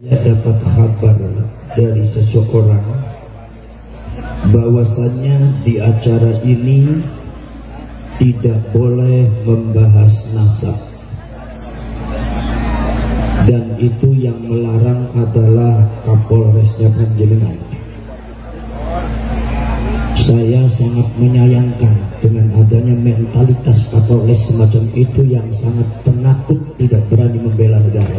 Dapat kabar dari seseorang bahwasannya di acara ini tidak boleh membahas nasab, dan itu yang melarang adalah Kapolresnya Panjenengan. Saya sangat menyayangkan dengan adanya mentalitas Kapolres semacam itu yang sangat penakut, tidak berani membela negara.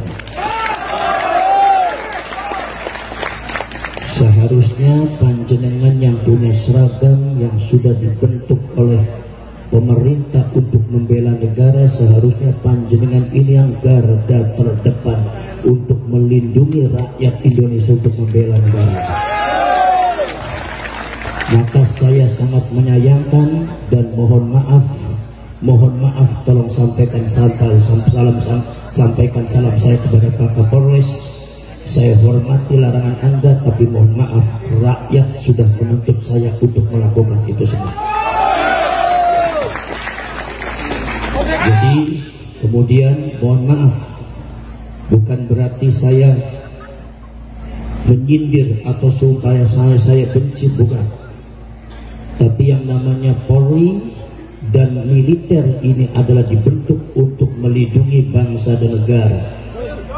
Seharusnya panjenengan yang punya seragam yang sudah dibentuk oleh pemerintah untuk membela negara, seharusnya panjenengan ini yang garda terdepan untuk melindungi rakyat Indonesia untuk membela negara. Maka saya sangat menyayangkan dan mohon maaf, tolong sampaikan sampaikan salam saya kepada Pak Kapolres. Saya hormati larangan Anda, tapi mohon maaf, rakyat sudah menuntut saya untuk melakukan itu semua. Jadi kemudian mohon maaf, bukan berarti saya menyindir atau supaya saya benci, bukan. Tapi yang namanya Polri dan militer ini adalah dibentuk untuk melindungi bangsa dan negara.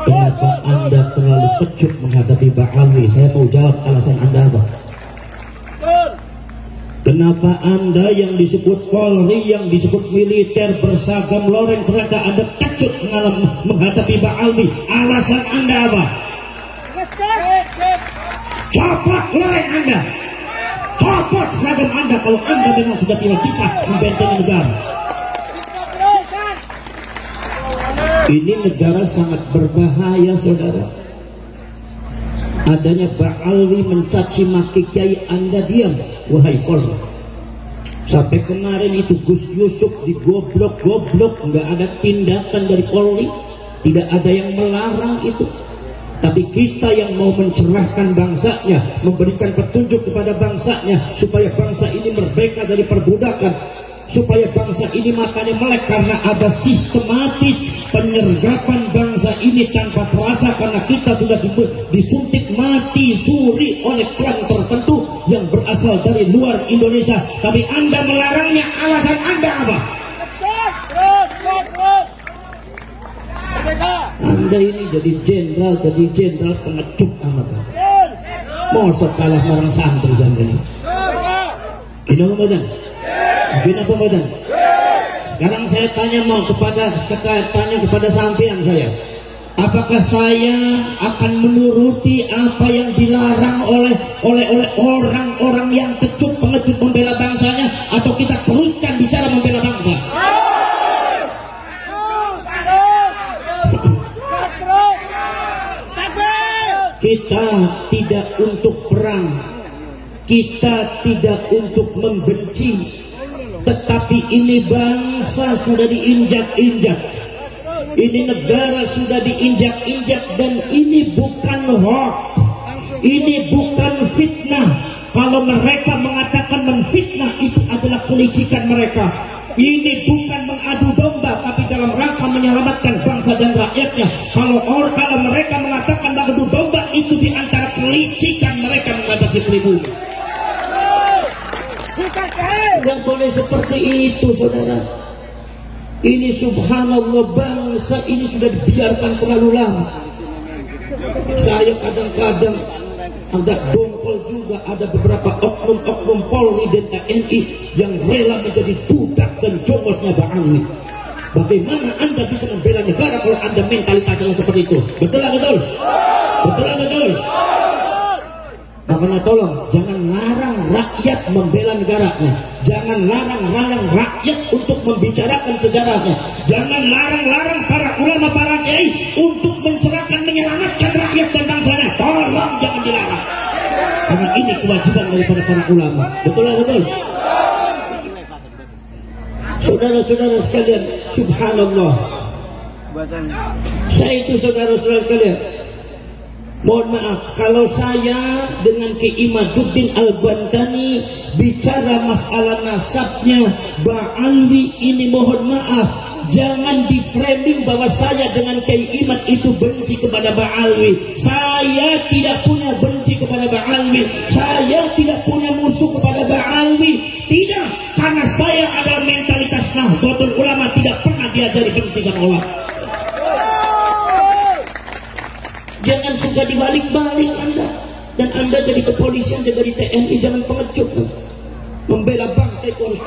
Kenapa Anda terlalu kecut menghadapi Ba'alwi? Saya mau jawab alasan Anda apa? Kenapa Anda yang disebut Polri, yang disebut militer berseragam loreng, ternyata Anda kecut menghadapi Ba'alwi? Alasan Anda apa? Copot loreng Anda, copot seragam Anda kalau Anda memang sudah tidak bisa membentengi negara. Ini negara sangat berbahaya, saudara. Adanya Ba'alwi mencaci maki kiai, Anda diam, wahai Polri. Sampai kemarin itu Gus Yusuf digoblok-goblok, nggak ada tindakan dari Polri, tidak ada yang melarang itu. Tapi kita yang mau mencerahkan bangsanya, memberikan petunjuk kepada bangsanya supaya bangsa ini merdeka dari perbudakan, supaya bangsa ini makanya melek karena ada sistematis penyergapan bangsa ini tanpa terasa, karena kita sudah disuntik mati suri oleh klan tertentu yang berasal dari luar Indonesia. Tapi Anda melarangnya, alasan Anda apa? Anda ini jadi jenderal pengecut amat. Mau kalah marang santri jangan ini. Gina Ramadan. Sekarang saya tanya kepada sampean saya, apakah saya akan menuruti apa yang dilarang oleh orang-orang yang pengecut membela bangsanya, atau kita teruskan bicara membela bangsa? Kita tidak untuk perang, kita tidak untuk membenci, tetapi ini bangsa sudah diinjak-injak, ini negara sudah diinjak-injak, dan ini bukan hoax, ini bukan fitnah. Kalau mereka mengatakan menfitnah, itu adalah kelicikan mereka. Ini bukan mengadu domba, tapi dalam rangka menyelamatkan bangsa dan rakyatnya. Kalau mereka mengatakan mengadu domba, itu diantara kelicikan mereka menghadapi pribumi. Tidak boleh seperti itu, saudara. Ini subhanallah, bangsa ini sudah dibiarkan terlalu lama. Saya kadang-kadang agak dongkol juga, ada beberapa oknum-oknum Polri dan TNI yang rela menjadi budak dan jongosnya Ba'alwi. Bagaimana Anda bisa membela negara kalau Anda mentalitasnya seperti itu? Betul atau betul? Betul atau betul? Makanya tolong jangan larang rakyat membela negaranya, jangan larang rakyat untuk membicarakan sejarahnya, jangan larang para ulama, para kiai untuk mencerahkan, menyelamatkan rakyat dan bangsanya. Tolong jangan dilarang, karena ini kewajiban daripada para ulama. Betul atau betul? Saudara-saudara sekalian, subhanallah, saya itu saudara-saudara sekalian, mohon maaf kalau saya dengan Kiai Imaduddin Al-Bantani bicara masalah nasabnya Ba'alwi ini, mohon maaf, jangan di framing bahwa saya dengan Kiai Imad itu benci kepada Ba'alwi. Saya tidak punya benci kepada Ba'alwi, saya tidak punya musuh kepada Ba'alwi, tidak, karena saya adalah mentalitas Nahdlatul Ulama, tidak pernah diajari pendidikan ulama. Jangan suka dibalik-balik Anda, dan Anda jadi kepolisian, jadi TNI, jangan pengecut. Membela bangsa itu harus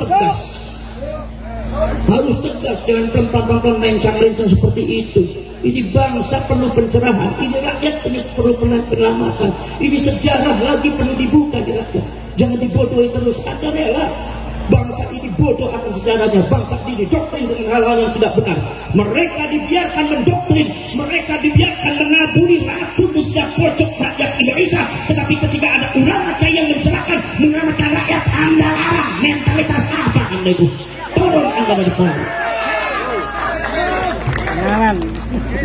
tegas, jangan pelan-pelan lencang-lencang seperti itu. Ini bangsa perlu pencerahan, ini rakyat perlu penyelamatan, ini sejarah lagi perlu dibuka di rakyat. Jangan dibodohi terus. Anda rela bangsa ini bodoh akan sejarahnya, bangsa ini didoktrin dengan hal-hal yang tidak benar. Mereka dibiarkan mendoktrin, mereka dibiarkan menaburi racun di setiap pojok rakyat Indonesia. Tetapi ketika ada ulama yang mencerahkan, menyelamatkan rakyat, Anda larang. Mentalitas apa Anda itu? Turun Anda dari pohon.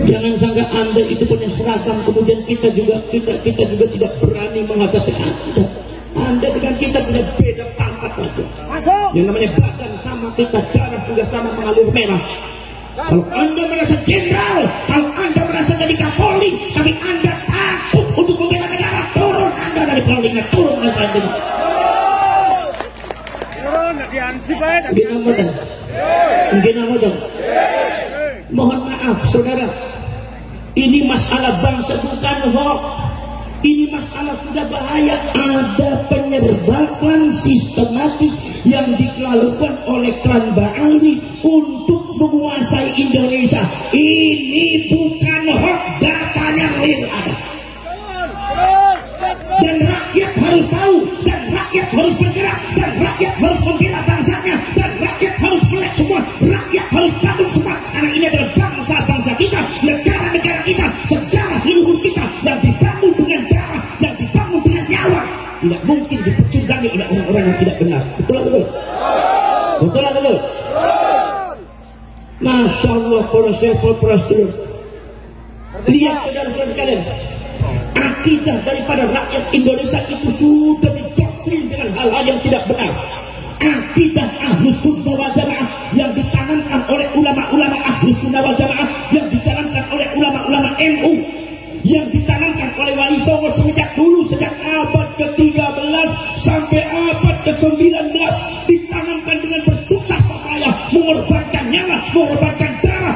Jangan sangka Anda itu punya seragam, kemudian kita juga tidak berani menghadapi Anda. Anda dengan kita punya beda pangkat aja. Yang namanya badan sama kita, darah juga sama mengalir merah. Kalau Anda merasa jenderal, kalau Anda merasa jadi Kapolri, tapi Anda takut untuk membela negara, turun Anda dari Polri, turun Anda dari Polri. Mungkin apa dong? Mohon maaf saudara, ini masalah bangsa bukan hoax. Ini masalah sudah bahaya. Ada penyerbakan sistematik yang dilakukan oleh klan Ba'alwi untuk menguasai Indonesia. Ini bukan hoax, datanya real ada. Dan rakyat harus tahu, dan rakyat harus bergerak, dan rakyat harus membela bangsanya, dan rakyat harus melek semua, rakyat harus bangun semua. Karena ini adalah bangsa-bangsa kita, negara-negara kita, sejarah leluhur kita yang dibangun dengan darah, yang dibangun dengan nyawa. Tidak mungkin dipecundangi oleh orang-orang yang tidak benar. Betul atau betul? Betul atau betul? Masya Allah, para syekh, para sedulur. Lihat saudara-saudara sekalian, akidah daripada rakyat Indonesia itu sudah didoktrin dengan hal-hal yang tidak benar. Akidah Ahlus Sunnah wal Jamaah yang ditanamkan oleh ulama-ulama Ahlus Sunnah wal Jamaah, yang ditanamkan oleh ulama-ulama NU, yang ditanamkan oleh Wali Songo sejak dulu, sejak abad ke-13 sampai abad ke-19, ditanamkan dengan bersusah payah, mengorbankan nyawa, mengorbankan darah,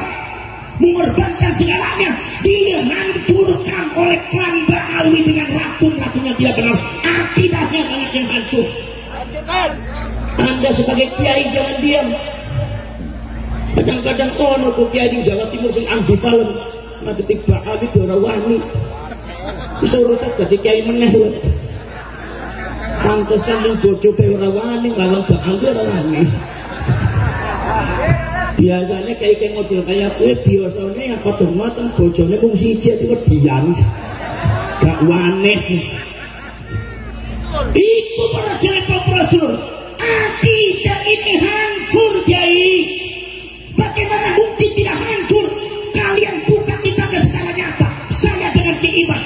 mengorbankan segalanya. Dia hancurkan oleh klan Ba'alwi dengan racun-racun yang tidak benar. Akidahnya banyak yang hancur. Anda sebagai kiai jangan diam. Kadang-kadang ono kok kiai di Jawa Timur sing ambivalen, ngadepi Ba'alwi ora wani. Disuruh jadi kiai meneh lho. Pantesan ning bojo pe ora wani, lawan Ba'alwi ora wani. Biasanya kayak model kayak gue biasanya apa tuh mateng bojone mung siji itu diam gak waneh. Itu para selebgram akidah ini hancur Kiai. Bagaimana mungkin tidak hancur? Kalian buka kitabnya secara nyata. Saya dengan Kiiman,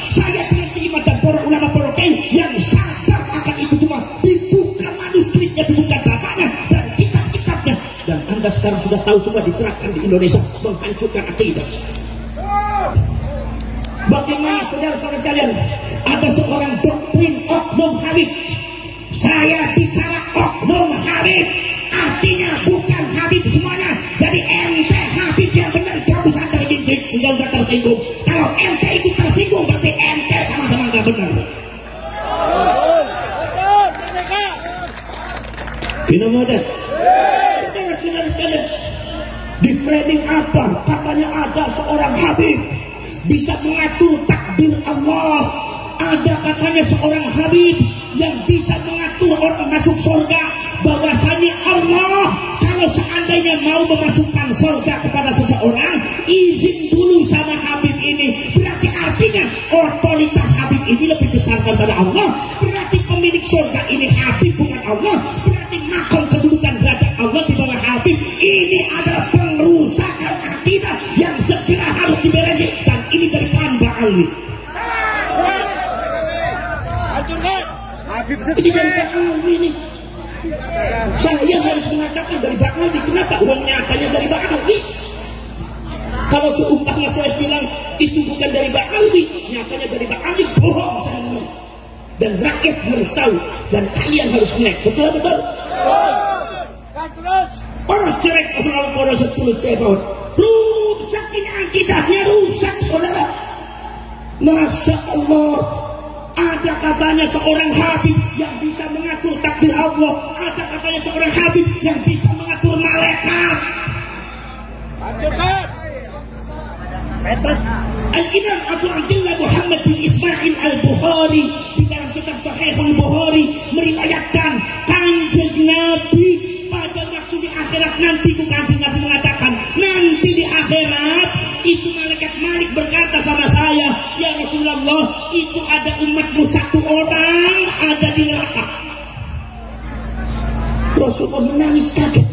dan para ulama para kiai yang sadar akan itu semua, dibuka manuskripnya, dibuka datanya dan kitab-kitabnya. Dan Anda sekarang sudah tahu semua diterapkan di Indonesia, menghancurkan akidah. Bagaimana saudara-saudara sekalian, ada seorang doktrin Oknum Habib. Saya bicara Oknum Habib, artinya bukan Habib semuanya. Jadi ente Habib yang benar, gak usah tersinggung. Kalau ente itu tersinggung, berarti ente sama-sama gak benar. Bina modern. Saudara sekalian, di framing apa? Katanya ada seorang Habib bisa mengatur takdir Allah. Ada katanya seorang Habib yang bisa mengatur orang masuk surga. Bahwasanya Allah kalau seandainya mau memasukkan surga kepada seseorang, izin dulu sama Habib ini. Berarti artinya otoritas Habib ini lebih besar daripada Allah. Berarti pemilik surga ini Habib bukan Allah. Berarti makom kedudukan derajat Allah di bawah Habib. Ini adalah pengerusakan akidah yang segera harus diberesin. Dan ini dari klan Ba'alwi. Ini dari Ba'alwi ini. Saya harus mengatakan dari Ba'alwi. Kenapa? Uang nyatanya dari Ba'alwi. Kalau seumpama saya bilang itu bukan dari Mbak Alwi, nyatanya dari Mbak Alwi, bohong saya ngomong. Dan rakyat harus tahu, dan kalian harus melek. Betul-betul? Poros cerek lalu poros 10 tahun. Rusak ini akidahnya, rusak saudara. Masya Allah, ada katanya seorang Habib yang bisa mengatur takdir Allah, ada katanya seorang Habib yang bisa mengatur malaikat. Al-Imam Abu Abdullah Muhammad bin Ismail Al-Bukhari di dalam kitab Sahih Al-Bukhari meriwayatkan Kanjeng Nabi pada waktu di akhirat nanti, itu Kanjeng Nabi mengatakan nanti di akhirat itu malaikat Malik berkata sama saya, ya Rasulullah, itu ada umatmu satu orang ada di neraka. Rasulullah menangis kaget.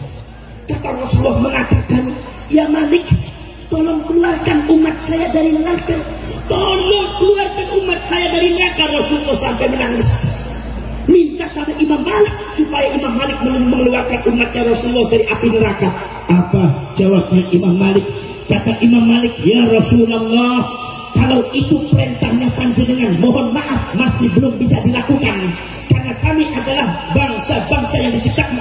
Kata Rasulullah mengatakan, ya Malik, tolong keluarkan umat saya dari neraka. Tolong keluarkan umat saya dari neraka. Rasulullah sampai menangis. Minta sama Imam Malik supaya Imam Malik mengeluarkan umatnya Rasulullah dari api neraka. Apa jawabnya Imam Malik? Kata Imam Malik, ya Rasulullah, kalau itu perintahnya panjenengan, mohon maaf masih belum bisa dilakukan. Karena kami adalah bangsa-bangsa yang diciptakan